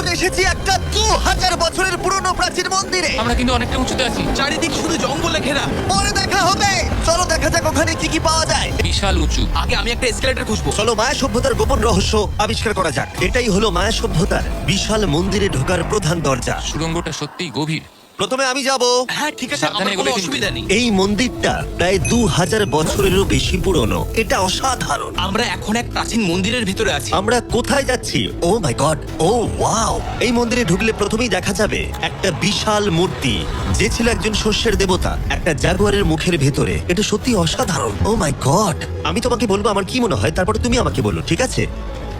এখন এসেছি একটা 2000 বছরের পুরনো প্রাচীন মন্দিরে। আমরা কিন্তু অনেকটা উঁচুতে আছি। চারিদিক শুধু জঙ্গলে ঘেরা। পরে দেখা হবে। চলো দেখা যাক ওখানে কি কি পাওয়া যায়। বিশাল উঁচু। আগে আমি একটা এসকেলেটর খুঁজবো। চলো মায়া সভ্যতার গোপন রহস্য আবিষ্কার করা যাক। এটাই হলো মায়া সভ্যতার বিশাল মন্দিরে ঢোকার প্রধান দরজা। সুড়ঙ্গটা সত্যিই গভীর। প্রথমে আমি যাব। হ্যাঁ ঠিক আছে, সাবধানে আমার কোনো এগোবে কিন্তু। অসুবিধা নেই। এই মন্দিরটা প্রায় 2000 বছরেরও বেশি পুরনো। এটা অসাধারণ। আমরা এখন এক প্রাচীন মন্দিরের ভিতরে আছি। আমরা কোথায় যাচ্ছি? ও মাই গড, ও ওয়াও! এই মন্দিরে ঢুকলে প্রথমেই দেখা যাবে একটা বিশাল মূর্তি, যে ছিল একজন শস্যের দেবতা, একটা জাগুয়ারের মুখের ভেতরে। এটা সত্যি অসাধারণ। ও মাই গড! আমি তোমাকে বলবো আমার কি মনে হয়, তারপরে তুমি আমাকে বলো, ঠিক আছে?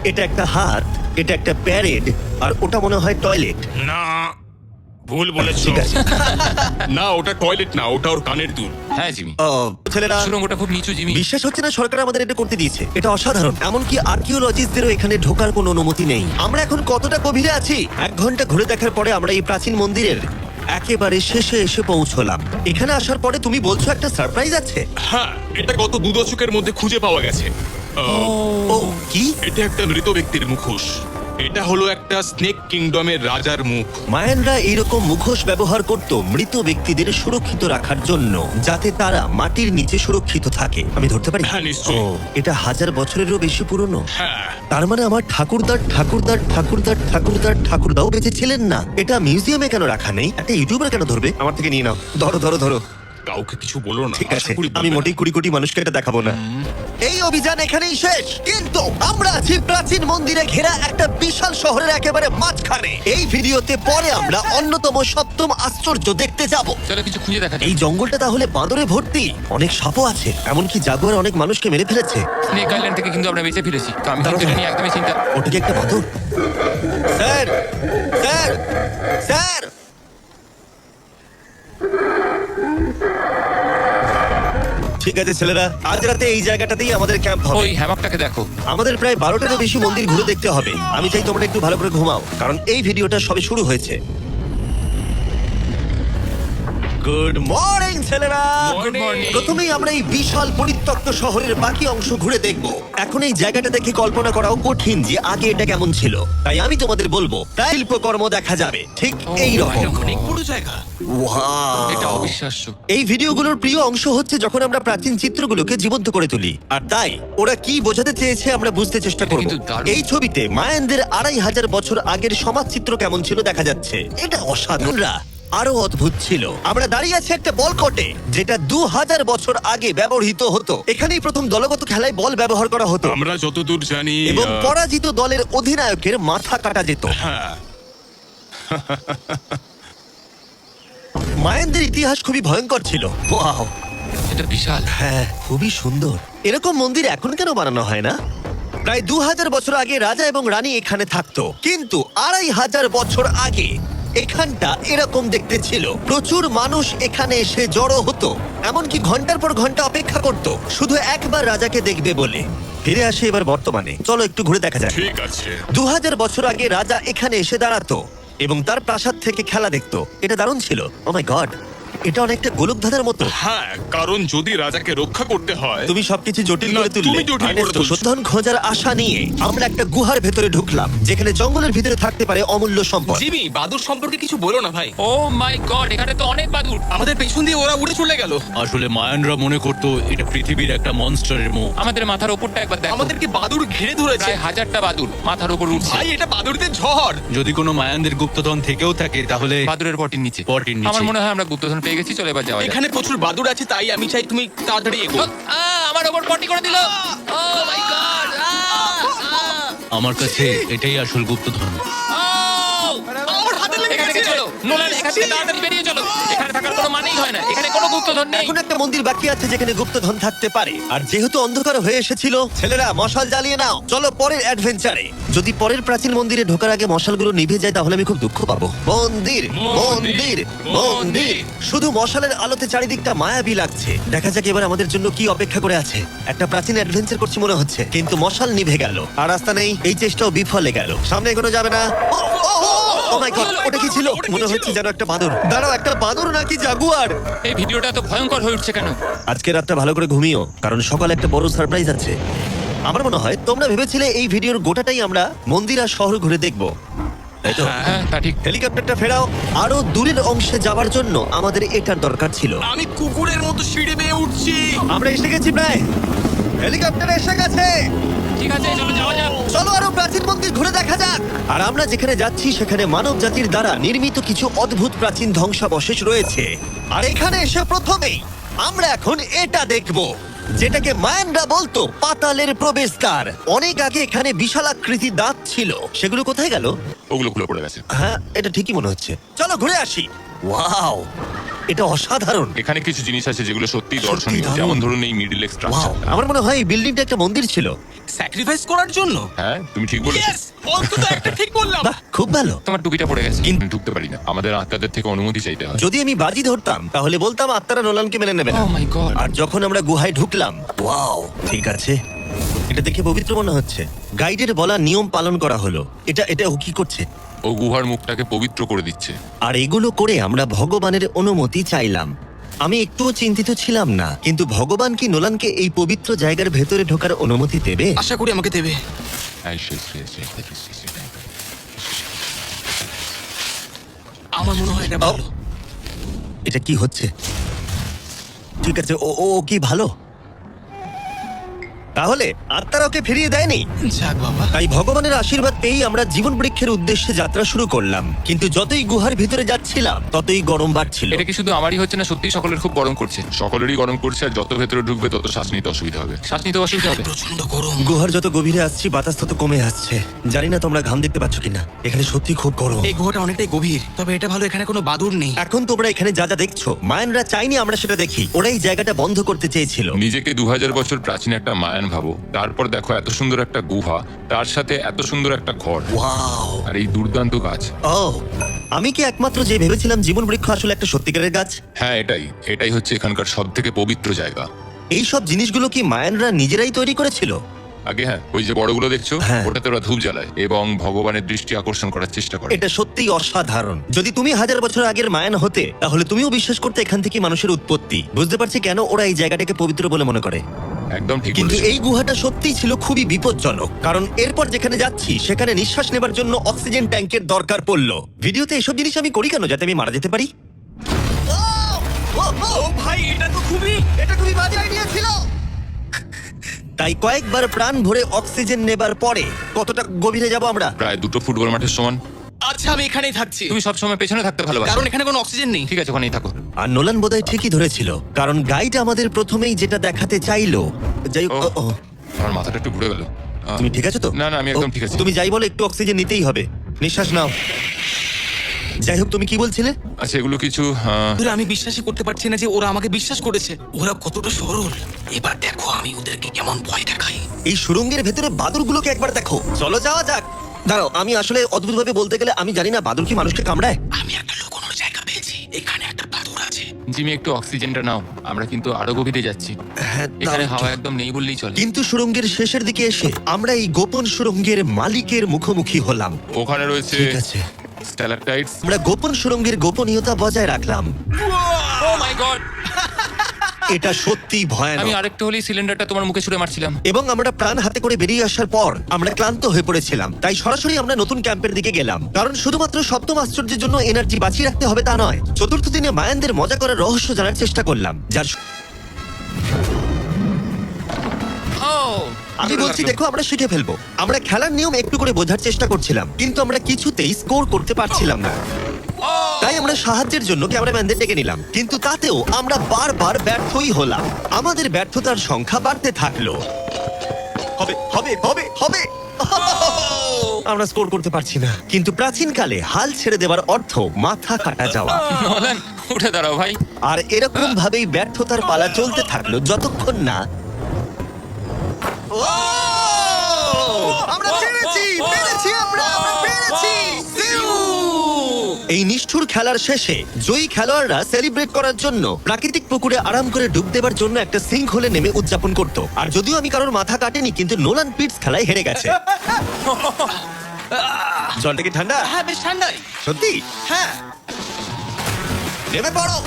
এটা একটা হাত, এটা একটা প্যারেড, আর ওটা মনে হয় টয়লেট। না, ভুল বলেছো। ঠিক আছে। না, ওটা টয়লেট না, ওটা ওর কানের দুল। হ্যাঁ জিমি, ছেলেরা, সুড়ঙ্গটা খুব নিচু জিমি। বিশ্বাস হচ্ছে না সরকার আমাদের এটা করতে দিয়েছে। এটা অসাধারণ। এমনকি আর্কিওলজিস্টদেরও এখানে ঢোকার কোনো অনুমতি নেই। আমরা এখন কতটা গভীরে আছি? 1 ঘন্টা ঘুরে দেখার পরে আমরা এই প্রাচীন মন্দিরের একেবারে শেষে এসে পৌঁছলাম। এখানে আসার পরে তুমি বলছো একটা সারপ্রাইজ আছে। হ্যাঁ, এটা গত 2 দশকের মধ্যে খুঁজে পাওয়া গেছে। ও কি? এটা একটা মৃত ব্যক্তির মুখোশ। এটা হলো একটা স্নেক কিংডমের রাজার মুখ। মায়ানরা এইরকম মুখোশ ব্যবহার করত মৃত ব্যক্তিদের সুরক্ষিত রাখার জন্য, যাতে তারা মাটির নিচে সুরক্ষিত থাকে। আমি ধরতে পারি? হ্যাঁ, নিশ্চয়ই। ও, এটা 1000 বছরেরও বেশি পুরনো। হ্যাঁ, তার মানে আমার ঠাকুরদাও বেঁচে ছিলেন না। এটা মিউজিয়ামে কেন রাখা নেই? একটা ইউটিউবার কেন ধরবে? আমার থেকে নিয়ে নাও। ধরো ধরো ধরো। কাউকে কিছু বলো না। ঠিক আছে, আশা করি আমি বলবে মোটেই 20 কোটি মানুষকে এটা দেখাবো না। এই অভিযান এখানেই শেষ, কিন্তু আমরা আছি প্রাচীন মন্দিরে ঘেরা একটা বিশাল শহরের একেবারে মাঝখানে। এই ভিডিওতে পরে আমরা অন্যতম 7ম আশ্চর্য দেখতে যাব। চলো কিছু খুঁজে দেখা যাক। এই জঙ্গলটা তাহলে বাঁদরে ভর্তি। অনেক সাপও আছে, এমনকি জাগুয়ার অনেক মানুষকে মেরে ফেলেছে। স্নেক আইল্যান্ড থেকে কিন্তু আমরা বেঁচে ফিরেছি, তো আমি কিন্তু এটা নিয়ে একদমই চিন্তা। ওটা কি একটা বাঁদর? Sir, sir, sir! ঠিক আছে ছেলেরা, আজ রাতে এই জায়গাটাতেই আমাদের ক্যাম্প হবে। ওই হ্যামাকটাকে দেখো। আমাদের প্রায় 12টারও বেশি মন্দির ঘুরে দেখতে হবে। আমি চাই তোমরা একটু ভালো করে ঘুমাও, কারণ এই ভিডিওটা সবে শুরু হয়েছে। গুড মর্নিং ছেলেরা। Good morning. প্রথমেই আমরা এই বিশাল পরিত্যক্ত শহরের বাকি অংশ ঘুরে দেখব। এখন এই জায়গাটা দেখে কল্পনা করাও কঠিন যে আগে এটা কেমন ছিল। তাই আমি তোমাদের বলবো প্রায় শিল্পকর্ম দেখা যাবে ঠিক এই রকম। অনেক বড় জায়গা। এটা অবিশ্বাস্য। এই ভিডিওগুলোর প্রিয় অংশ হচ্ছে যখন আমরা প্রাচীন চিত্রগুলোকে জীবন্ত করে তুলি, আর তাই ওরা কি বোঝাতে চেয়েছে আমরা বুঝতে চেষ্টা করব। কিন্তু দারুণ। এই ছবিতে মায়ানদের 2500 বছর আগের সমাজ চিত্র কেমন ছিল দেখা যাচ্ছে। এটা অসাধারণ। আরো অদ্ভুত ছিল, আমরা দাঁড়িয়ে আছি একটা বল কোর্টে, যেটা 2000 বছর আগে ব্যবহৃত হতো। এখানেই প্রথম দলগত খেলায় বল ব্যবহার করা হতো, আমরা যতদূর জানি। এবং পরাজিত দলের অধিনায়কের মাথা কাটা যেত। হ্যাঁ, মায়ানদের ইতিহাস খুবই ভয়ঙ্কর ছিল। ওয়াও, এটা বিশাল। হ্যাঁ, খুবই সুন্দর। এরকম মন্দির এখন কেন বানানো হয় না? প্রায় 2000 বছর আগে রাজা এবং রানী এখানে থাকতো, কিন্তু 2500 বছর আগে এখানটা এরকম দেখতে ছিল। প্রচুর মানুষ এখানে এসে জড়ো হতো, এমনকি ঘন্টার পর ঘন্টা অপেক্ষা করত শুধু একবার রাজাকে দেখবে বলে। ফিরে আসে এবার বর্তমানে। চলো একটু ঘুরে দেখা যাক। ঠিক আছে। 2000 বছর আগে রাজা এখানে এসে দাঁড়াতো এবং তার প্রাসাদ থেকে খেলা দেখতো। এটা দারুণ ছিল। ও মাই গড, এটা অনেকটা গোলকধাঁধার মতো। হ্যাঁ, কারণ যদি রাজাকে রক্ষা করতে হয়। তুমি সবকিছু জটিল না, করে তুললে। তুমি জটিল করে আর্নেস্টো, তুলছো। সত্যধন খোঁজার আশা নিয়ে আমরা একটা গুহার ভেতরে ঢুকলাম, যেখানে জঙ্গলের ভিতরে থাকতে পারে অমূল্য সম্পদ। জিমি, বাদুর সম্পর্কে কিছু বলো না ভাই। ও মাই গড, এখানে তো অনেক বাদুড়। আমাদের পেছন দিয়ে ওরা উড়ে চলে গেল। আসলে মায়ানরা মনে করতো এটা পৃথিবীর একটা মনস্টারের মুখ। আমাদের মাথার ওপরটা একবার দেখো। আমাদেরকে বাদুর ঘিরে ধরেছে। প্রায় 1000টা বাদুড় মাথার ওপর উঠছে। ভাই, এটা বাদুরদের ঝড়। যদি কোনো মায়ানদের গুপ্তধন থেকেও থাকে তাহলে বাদুড়ের পটির নিচে। পটির নিচে। আমার মনে হয় আমরা গুপ্তধন পেয়ে গেছি, চলে এবার যাওয়া যাক। এখানে প্রচুর বাদুর আছে, তাই আমি চাই তুমি তাড়াতাড়ি এগো। আমার ওপর পটি করে দিল। ও মাই গড। আমার কাছে এটাই আসল গুপ্তধন। আমার হাতে লেগে এখান থেকে গেছে। চলো নোলান, এখান থেকে তাড়াতাড়ি বেরিয়ে চলো। এখানে থাকার কোনো মানেই হয় না, এখানে কোনো গুপ্তধন নেই। এখন একটা মন্দির বাকি আছে যেখানে গুপ্তধন থাকতে পারে, আর যেহেতু অন্ধকার হয়ে এসেছিল, ছেলেরা মশাল জ্বালিয়ে নাও। চলো পরের অ্যাডভেঞ্চারে। যদি পরের প্রাচীন মন্দিরে ঢোকার আগে মশালগুলো নিভে যায় তাহলে আমি খুব দুঃখ পাবো। মন্দির, মন্দির, মন্দির। শুধু মশালের আলোতে চারিদিকটা মায়াবী লাগছে। দেখা যাক এবার আমাদের জন্য কি অপেক্ষা করে আছে। একটা প্রাচীন অ্যাডভেঞ্চার করছি মনে হচ্ছে, কিন্তু মশাল নিভে গেল আর রাস্তা নেই। এই চেষ্টাও বিফলে গেল। সামনে এগোনো যাবে না। ও মাই গড, ওটা কি ছিল? মনে হচ্ছে যেন একটা বাদর। দাঁড়াও, একটা বাদর নাকি জাগুয়ার? এই ভিডিওটা তো ভয়ঙ্কর হয়ে উঠছে কেন? আজকে রাতটা ভালো করে ঘুমিও, কারণ সকালে একটা বড় সারপ্রাইজ আছে। আমার মনে হয় তোমরা ভেবেছিলে এই ভিডিওর গোটাটাই আমরা মন্দির আর শহর ঘুরে দেখব, তাই তো? হ্যাঁ তা ঠিক। হেলিকপ্টারটা ফেরাও। আরো দূরের অংশে যাওয়ার জন্য আমাদের এটার দরকার ছিল। আমি কুকুরের মতো সিঁড়ি বেয়ে উঠছি। আমরা এসে গেছি প্রায়। হেলিকপ্টার এসে গেছে। ঠিক আছে চলো যাওয়া যাক। চলো আরো প্রাচীন মন্দির ঘুরে দেখা যাক। আর আমরা যেখানে যাচ্ছি সেখানে মানব জাতির দ্বারা নির্মিত কিছু অদ্ভুত প্রাচীন ধ্বংসাবশেষ রয়েছে। আর এখানে এসে প্রথমেই আমরা এখন এটা দেখব, যেটাকে মায়ানরা বলতো পাতালের প্রবেশদ্বার। অনেক আগে এখানে বিশালাকৃতির দাঁত ছিল, সেগুলো কোথায় গেল? ওগুলো খুলে পড়ে গেছে। হ্যাঁ, এটা ঠিকই মনে হচ্ছে। চলো ঘুরে আসি। ওয়াও, এটা অসাধারণ। এখানে কিছু জিনিস আছে যেগুলো সত্যি সত্যি দর্শনীয়, দারুণ। যেমন ধরুন এই মিডল ওয়াও, স্ট্রাকচার। আমার মনে হয় এই বিল্ডিংটা একটা মন্দির ছিল। স্যাক্রিফাইস করার জন্য। হ্যাঁ, তুমি ঠিক বলেছো। ইয়েস, অন্তত একটা ঠিক বললাম। বাহ, খুব ভালো। তোমার টুপিটা পড়ে গেছে। কিন্তু ঢুকতে পারি না, আমাদের আত্মাদের থেকে অনুমতি চাইতে হয়। যদি আমি বাজি ধরতাম তাহলে বলতাম আত্মারা নোলানকে মেনে নেবে না। ও মাই গড। আর যখন আমরা গুহায় ঢুকলাম, ওয়াও, ঠিক আছে, এটা দেখে পবিত্র মনে হচ্ছে। গাইডের বলা নিয়ম পালন করা হলো। এটা ও কি করছে? ও গুহার মুখটাকে পবিত্র করে দিচ্ছে। আর এগুলো করে আমরা ভগবানের অনুমতি চাইলাম। আমি একটুও চিন্তিত ছিলাম না, কিন্তু ভগবান কি নোলানকে এই পবিত্র জায়গার ভেতরে ঢোকার অনুমতি দেবে? আশা করি আমাকে দেবে। আমার মনে হয় এটা ভালো। এটা কি হচ্ছে? ঠিক আছে, ও ও ও কি ভালো? তাহলে আত্মারা ওকে ফিরিয়ে দেয়নি। যাক বাবা। তাই ভগবানের আশীর্বাদ পেয়েই আমরা জীবন বৃক্ষের উদ্দেশ্যে যাত্রা শুরু করলাম। কিন্তু যতই গুহার ভিতরে যাচ্ছিলাম ততই গরম বাড়ছিল। এটা কি শুধু আমারই হচ্ছে না, সত্যি সকলের খুব গরম করছে। সকলেরই গরম করছে, আর যত ভেতরে ঢুকবে তত শ্বাস নিতে অসুবিধা হবে। শ্বাস নিতে অসুবিধা হবে। প্রচন্ড গরম। গুহার যত গভীরে আসছি বাতাস তত কমে আসছে। জানি না তোমরা ঘাম দেখতে পাচ্ছ কিনা, এখানে সত্যি খুব গরম। এই গুহাটা অনেকটাই গভীর, তবে এটা ভালো এখানে কোনো বাদুড় নেই। এখন তোমরা এখানে যা যা দেখছো, মায়ানরা চাইনি আমরা সেটা দেখি। ওরা এই জায়গাটা বন্ধ করতে চেয়েছিল। নিজেকে 2000 বছর প্রাচীন একটা মায়ান ভাবো, তারপর দেখো এত সুন্দর একটা গুহা, তার সাথে এত সুন্দর একটা ঘর, ওয়াও, আর এই দুর্দান্ত গাছ। ও, আমি কি একমাত্র যে ভেবেছিলাম জীবন বৃক্ষ আসলে একটা সত্যিকারের গাছ? হ্যাঁ, এটাই হচ্ছে এখানকার সব থেকে পবিত্র জায়গা। এই সব জিনিসগুলো কি মায়ানরা নিজেরাই তৈরি করেছিল? আগে হ্যাঁ, ওই যে বড়গুলো দেখছো, হ্যাঁ। ওটাতে ওরা ধূপ জ্বালায় এবং ভগবানের দৃষ্টি আকর্ষণ করার চেষ্টা করে। এটা সত্যিই অসাধারণ। যদি তুমি 1000 বছর আগের মায়ান হতে, তাহলে তুমিও বিশ্বাস করতে এখান থেকে মানুষের উৎপত্তি। বুঝতে পারছি কেন ওরা এই জায়গাটাকে পবিত্র বলে মনে করে। একদম ঠিক কিন্তু বলেছো। এই গুহাটা সত্যিই ছিল খুবই বিপজ্জনক, কারণ এরপর যেখানে যাচ্ছি সেখানে নিঃশ্বাস নেবার জন্য অক্সিজেন ট্যাঙ্কের দরকার পড়লো। ভিডিওতে এসব জিনিস আমি করি কেন? যাতে আমি মারা যেতে পারি। ও ভাই, এটা তো এটা খুবই বাজে আইডিয়া ছিল। তাই কয়েকবার প্রাণ ভরে অক্সিজেন নেবার পরে কতটা গভীরে যাব আমরা? প্রায় 2 ফুটবল মাঠের সমান। আচ্ছা, আমি এখানেই থাকছি। তুমি সবসময় পেছনে থাকতে ভালোবাসো। কারণ এখানে কোনো অক্সিজেন নেই। ঠিক আছে, ওখানেই থাকো। আর নোলান বোধহয় ঠিকই ধরেছিল, কারণ গাইড আমাদের প্রথমেই যেটা দেখাতে চাইলো। যাই হোক, ও, আমার মাথাটা একটু ঘুরে গেল। তুমি ঠিক আছো তো? না, না, আমি একদম ও, ঠিক আছি। তুমি যাই বলো, একটু অক্সিজেন নিতেই হবে। নিঃশ্বাস নাও। যাই হোক, তুমি কি বলছিলে? আচ্ছা, এগুলো কিছু ধরে আমি বিশ্বাসই করতে পারছি না যে ওরা আমাকে বিশ্বাস করেছে। ওরা কতটা সরল। এবার দেখো আমি ওদেরকে কেমন ভয় দেখাই। এই সুড়ঙ্গের ভেতরে বাদুরগুলোকে একবার দেখো। চলো যাওয়া যাক। দাঁড়াও, আমি আসলে অদ্ভুতভাবে বলতে গেলে আমি জানি না বাদুর কি মানুষকে কামড়ায়। আমি একটা লুকোনোর জায়গা পেয়েছি। এখানে একটা বাদুড় আছে। জিমি একটু অক্সিজেনটা নাও, আমরা কিন্তু আরো গভীরে যাচ্ছি। হ্যাঁ, এখানে দাও হাওয়া একটু। একদম নেই বললেই চলে। কিন্তু সুড়ঙ্গের শেষের দিকে এসে আমরা এই গোপন সুড়ঙ্গের মালিকের মুখোমুখি হলাম। ওখানে রয়েছে ঠিক আছে, স্ট্যালাকটাইটস। আমরা গোপন সুড়ঙ্গের গোপনীয়তা বজায় রাখলাম। ও মাই গড, এটা সত্যি আমি ভয়ানক। আরেকটু হলেই সিলিন্ডারটা তোমার মুখে ছুঁড়ে মারছিলাম। এবং আমরা প্রাণ হাতে করে বেরিয়ে আসার পর আমরা ক্লান্ত হয়ে পড়েছিলাম, তাই সরাসরি আমরা নতুন ক্যাম্পের দিকে গেলাম। কারণ শুধুমাত্র সপ্তম আশ্চর্যের জন্য এনার্জি বাঁচিয়ে রাখতে হবে তা নয়, চতুর্থ দিনে মায়ানদের মজা করার রহস্য জানার চেষ্টা করলাম। যার ও, আমি বলছি, দেখো, আমরা শিখে ফেলবো। আমরা খেলার নিয়ম একটু করে বোঝার চেষ্টা করছিলাম, কিন্তু আমরা কিছুতেই স্কোর করতে পারছিলাম না। তাই আমরা সাহায্যের জন্য ক্যামেরাম্যানদের ডেকে নিলাম, কিন্তু তাতেও আমরা বারবার ব্যর্থই হলাম। আমাদের ব্যর্থতার সংখ্যা বাড়তে থাকলো। হবে হবে হবে হবে আমরা স্কোর করতে পারছি না। কিন্তু প্রাচীনকালে হাল ছেড়ে দেওয়ার অর্থ মাথা কাটা যাওয়া। নোলান, উঠে দাঁড়াও ভাই। আর এরকম ভাবেই ব্যর্থতার পালা চলতে থাকলো যতক্ষণ না আমরা পেরেছি, পেরেছি, আমরা পেরেছি। এই নিষ্ঠুর খেলার শেষে জয়ী খেলোয়াড়রা সেলিব্রেট করার জন্য প্রাকৃতিক পুকুরে আরাম করে ডুব দেবার জন্য একটা সিঙ্ক হোলে নেমে উদযাপন করত। আর যদিও আমি কারোর মাথা কাটেনি, কিন্তু নোলান পিটস খেলায় হেরে গেছে। জলটা কি ঠান্ডা? হ্যাঁ, বেশ ঠান্ডাই। সত্যি? হ্যাঁ। নেমে পড়ো।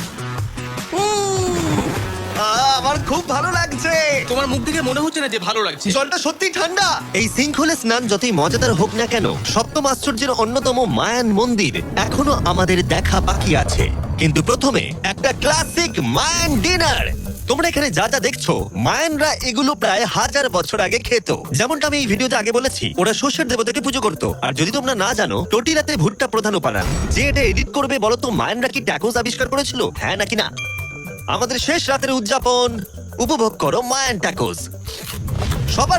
আমার খুব ভালো লাগছে। তোমার মুখ দেখে মনে হচ্ছে না যে ভালো লাগছে। জলটা সত্যি ঠান্ডা। এই সিঙ্কহোলে স্নান যতই মজাদার হোক না কেন, সপ্তম আশ্চর্যের অন্যতম মায়ান মন্দির এখনো আমাদের দেখা বাকি আছে। কিন্তু প্রথমে একটা ক্লাসিক মায়ান ডিনার। তোমরা এখানে যা যা দেখছো, মায়ানরা এগুলো প্রায় 1000 বছর আগে খেত। যেমনটা আমি এই ভিডিওতে আগে বলেছি, ওরা শস্যের দেবতাকে পুজো করত। আর যদি তোমরা না জানো, টোটিলাতে ভুট্টা প্রধান উপাদান। যে এটা এডিট করবে বলো তো, মায়ানরা কি ট্যাকোস আবিষ্কার করেছিল, হ্যাঁ নাকি না? আমাদের শেষ রাতের উদযাপন উপভোগ করো মায়ান ট্যাকোস। সবার